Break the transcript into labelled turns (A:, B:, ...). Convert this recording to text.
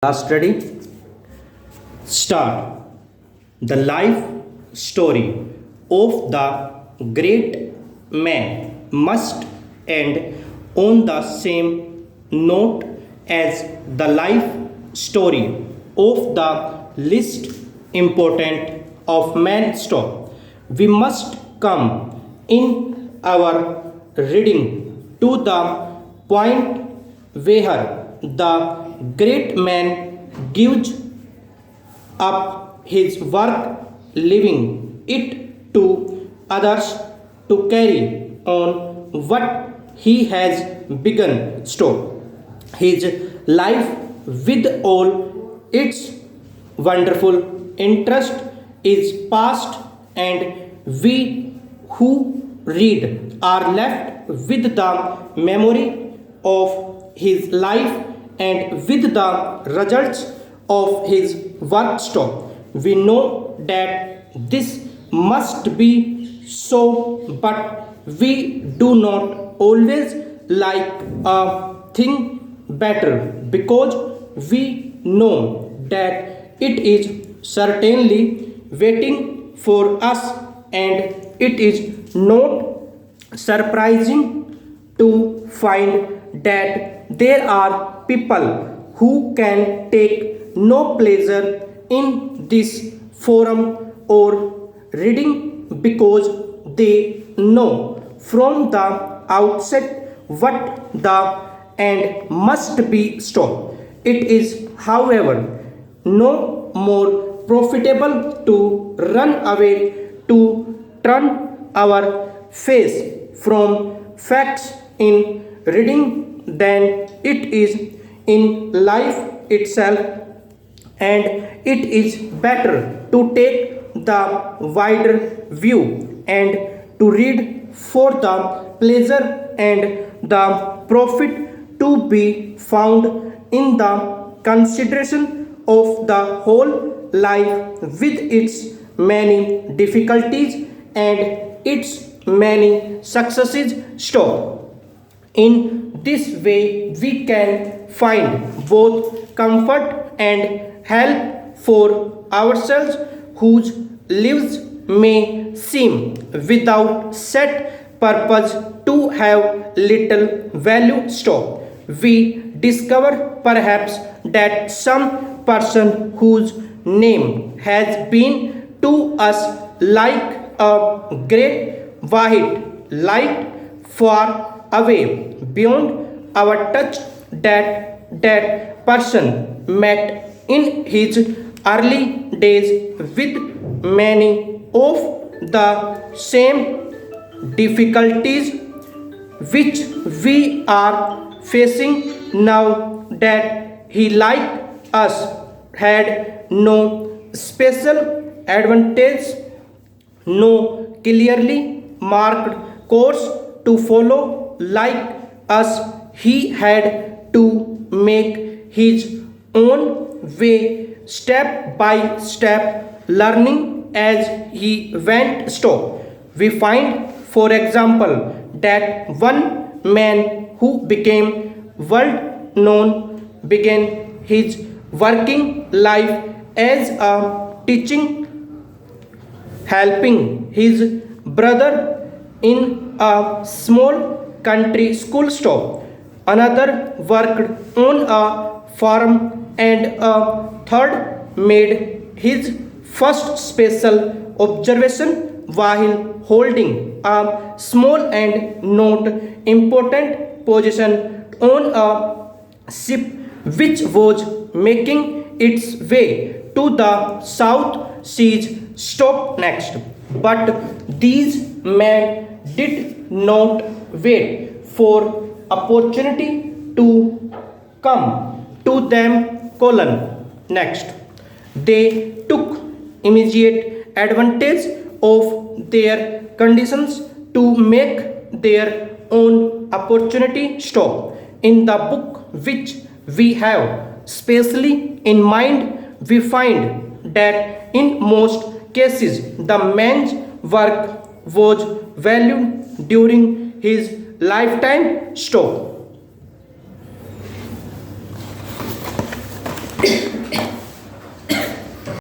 A: Last study. Start. The life story of the great man must end on the same note as the life story of the least important of man's story. We must come in our reading to the point where the great man gives up his work, leaving it to others to carry on what he has begun. His life, with all its wonderful interest, is past, and we who read are left with the memory of his life and with the results of his work. We know that this must be so, but we do not always like a thing better because we know that it is certainly waiting for us, and it is not surprising to find that there are people who can take no pleasure in this forum or reading because they know from the outset what the end must be stopped. It is, however, no more profitable to run away, to turn our face from facts in reading than it is in life itself, and it is better to take the wider view and to read for the pleasure and the profit to be found in the consideration of the whole life with its many difficulties and its many successes. In this way, we can find both comfort and help for ourselves whose lives may seem without set purpose to have little value. We discover perhaps that some person whose name has been to us like a great white light far away beyond our touch, that person met in his early days with many of the same difficulties which we are facing now, that he like us had no special advantage, no clearly marked course to follow like us. He had to make his own way, step by step, learning as he went. We find, for example, that one man who became world known began his working life as a teaching, helping his brother in a small country school. Another worked on a farm, and a third made his first special observation while holding a small and not important position on a ship which was making its way to the South Seas. Next. But these men did not wait for opportunity to come to them. Next, they took immediate advantage of their conditions to make their own opportunity. In the book which we have specially in mind, we find that in most cases the man's work was valued during his lifetime.